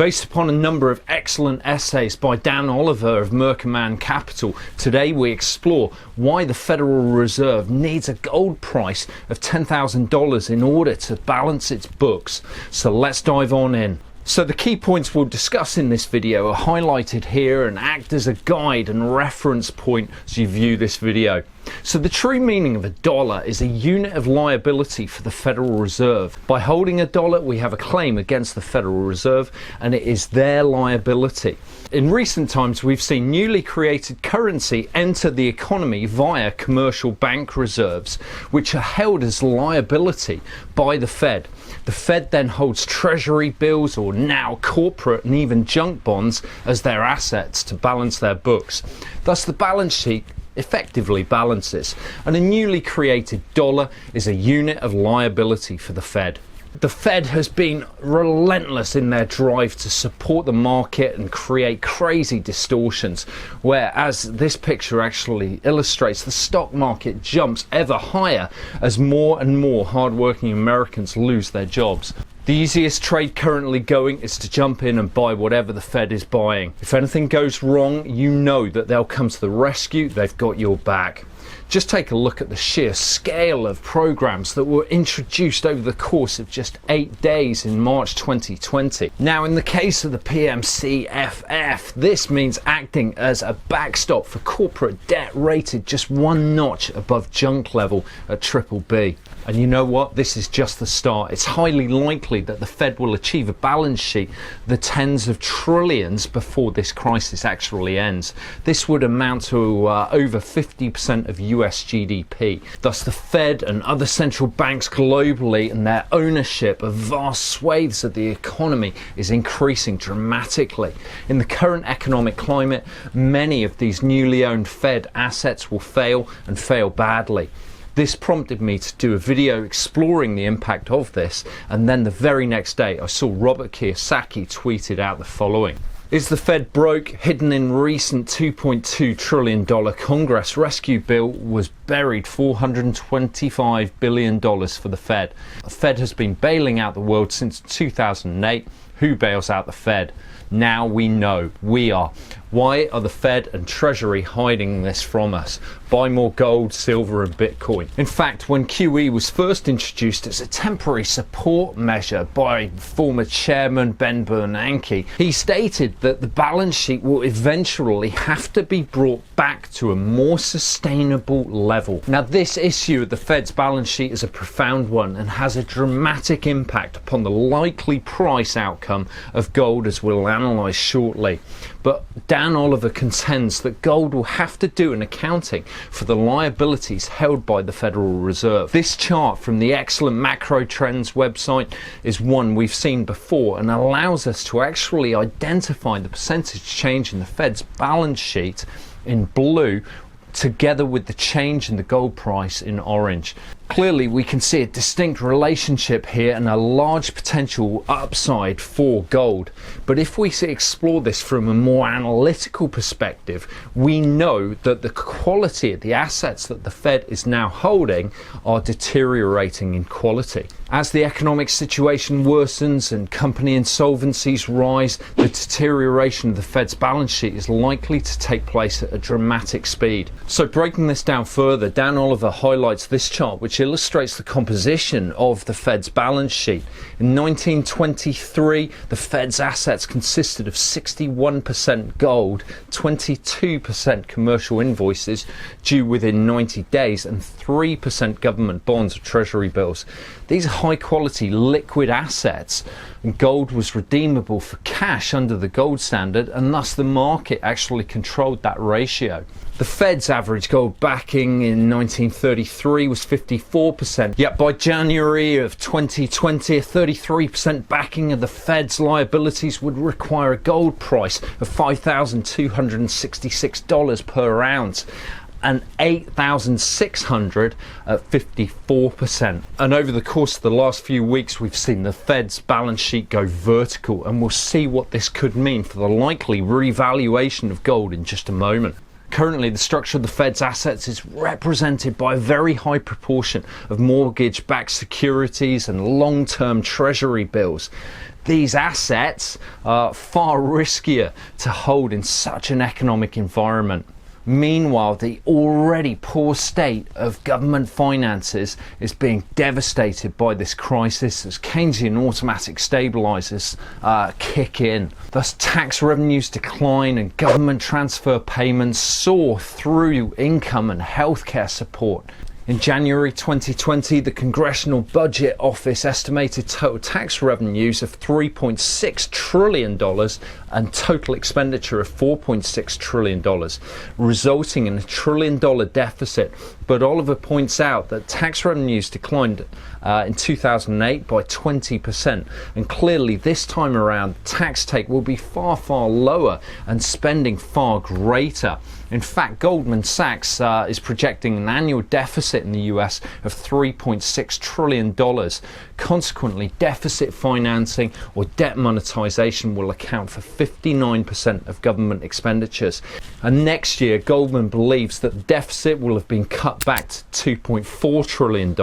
Based upon a number of excellent essays by Dan Oliver of Myrkiman Capital, today we explore why the Federal Reserve needs a gold price of $10,000 in order to balance its books. So let's dive on in. So the key points we'll discuss in this video are highlighted here and act as a guide and reference point as you view this video. So the true meaning of a dollar is a unit of liability for the Federal Reserve. By holding a dollar, we have a claim against the Federal Reserve and it is their liability. In recent times, we've seen newly created currency enter the economy via commercial bank reserves, which are held as liability by the Fed. The Fed then holds treasury bills, or now corporate and even junk bonds, as their assets to balance their books. Thus the balance sheet effectively balances, and a newly created dollar is a unit of liability for the Fed. The Fed has been relentless in their drive to support the market and create crazy distortions, where, as this picture actually illustrates, the stock market jumps ever higher as more and more hardworking Americans lose their jobs. The easiest trade currently going is to jump in and buy whatever the Fed is buying. If anything goes wrong, you know that they'll come to the rescue. They've got your back. Just take a look at the sheer scale of programs that were introduced over the course of just 8 days in March 2020. Now, in the case of the PMCFF, this means acting as a backstop for corporate debt rated just one notch above junk level at BBB. And you know what? This is just the start. It's highly likely that the Fed will achieve a balance sheet the tens of trillions before this crisis actually ends. This would amount to over 50% of US GDP. Thus the Fed and other central banks globally and their ownership of vast swathes of the economy is increasing dramatically. In the current economic climate, many of these newly owned Fed assets will fail and fail badly. This prompted me to do a video exploring the impact of this, and then the very next day I saw Robert Kiyosaki tweeted out the following. Is the Fed broke? Hidden in recent $2.2 trillion Congress rescue bill was buried $425 billion for the Fed. The Fed has been bailing out the world since 2008. Who bails out the Fed? Now we know. We are. Why are the Fed and Treasury hiding this from us? Buy more gold, silver and Bitcoin. In fact, when QE was first introduced as a temporary support measure by former chairman Ben Bernanke, he stated that the balance sheet will eventually have to be brought back to a more sustainable level. Now, this issue of the Fed's balance sheet is a profound one and has a dramatic impact upon the likely price outcome of gold, as we'll analyse shortly. But Dan Oliver contends that gold will have to do an accounting for the liabilities held by the Federal Reserve. This chart from the excellent Macro Trends website is one we've seen before and allows us to actually identify the percentage change in the Fed's balance sheet in blue together with the change in the gold price in orange. Clearly we can see a distinct relationship here and a large potential upside for gold. But if we explore this from a more analytical perspective, we know that the quality of the assets that the Fed is now holding are deteriorating in quality. As the economic situation worsens and company insolvencies rise, the deterioration of the Fed's balance sheet is likely to take place at a dramatic speed. So breaking this down further, Dan Oliver highlights this chart which illustrates the composition of the Fed's balance sheet. In 1923, the Fed's assets consisted of 61% gold, 22% commercial invoices due within 90 days, and 3% government bonds or treasury bills. These are high quality liquid assets, and gold was redeemable for cash under the gold standard, and thus the market actually controlled that ratio. The Fed's average gold backing in 1933 was 54%, yet by January of 2020, a 33% backing of the Fed's liabilities would require a gold price of $5,266 per ounce, and $8,600 at 54%. And over the course of the last few weeks, we've seen the Fed's balance sheet go vertical, and we'll see what this could mean for the likely revaluation of gold in just a moment. Currently, the structure of the Fed's assets is represented by a very high proportion of mortgage-backed securities and long-term treasury bills. These assets are far riskier to hold in such an economic environment. Meanwhile, the already poor state of government finances is being devastated by this crisis as Keynesian automatic stabilizers kick in. Thus, tax revenues decline and government transfer payments soar through income and healthcare support. In January 2020, the Congressional Budget Office estimated total tax revenues of $3.6 trillion and total expenditure of $4.6 trillion, resulting in a $1 trillion deficit. But Oliver points out that tax revenues declined in 2008 by 20%, and clearly this time around tax take will be far, far lower and spending far greater. In fact, Goldman Sachs is projecting an annual deficit in the US of $3.6 trillion. Consequently, deficit financing or debt monetization will account for 59% of government expenditures. And next year, Goldman believes that the deficit will have been cut back to $2.4 trillion.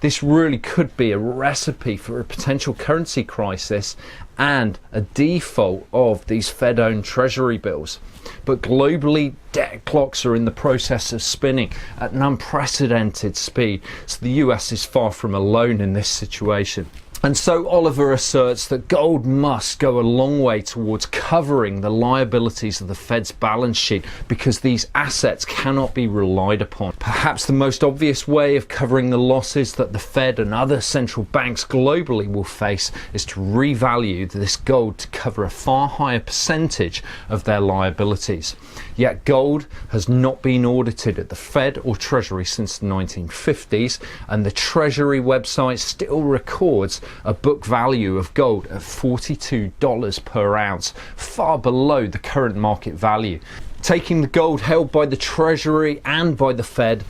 This really could be a recipe for a potential currency crisis and a default of these Fed-owned treasury bills. But globally, debt clocks are in the process of spinning at an unprecedented speed, so the US is far from alone in this situation. And so Oliver asserts that gold must go a long way towards covering the liabilities of the Fed's balance sheet because these assets cannot be relied upon. Perhaps the most obvious way of covering the losses that the Fed and other central banks globally will face is to revalue this gold to cover a far higher percentage of their liabilities. Yet gold has not been audited at the Fed or Treasury since the 1950s, and the Treasury website still records a book value of gold at $42 per ounce, far below the current market value. Taking the gold held by the Treasury and by the Fed,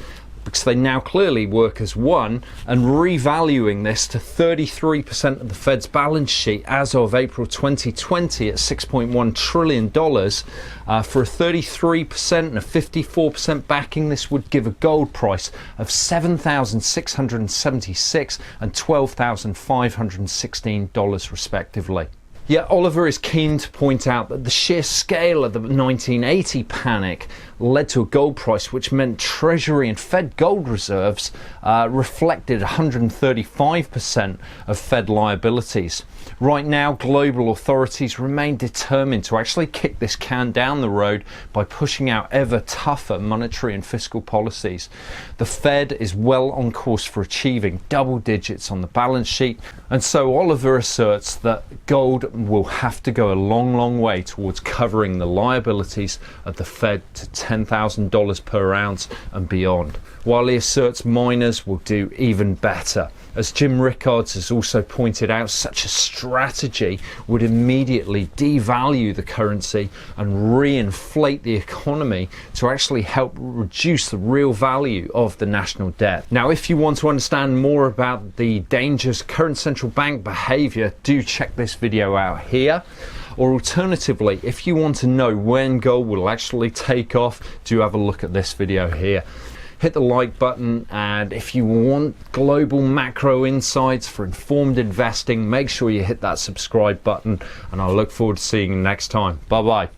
because they now clearly work as one, and revaluing this to 33% of the Fed's balance sheet as of April 2020 at $6.1 trillion, for a 33% and a 54% backing, this would give a gold price of $7,676 and $12,516 respectively. Yet Oliver is keen to point out that the sheer scale of the 1980 panic led to a gold price which meant Treasury and Fed gold reserves reflected 135% of Fed liabilities. Right now, global authorities remain determined to actually kick this can down the road by pushing out ever tougher monetary and fiscal policies. The Fed is well on course for achieving double digits on the balance sheet, and so Oliver asserts that gold will have to go a long, long way towards covering the liabilities of the Fed to $10,000 per ounce and beyond, while he asserts miners will do even better. As Jim Rickards has also pointed out, such a strategy would immediately devalue the currency and reinflate the economy to actually help reduce the real value of the national debt. Now, if you want to understand more about the dangerous current central bank behavior, do check this video out here. Or alternatively, if you want to know when gold will actually take off, do have a look at this video here. Hit the like button, and if you want global macro insights for informed investing, make sure you hit that subscribe button, and I look forward to seeing you next time. Bye bye.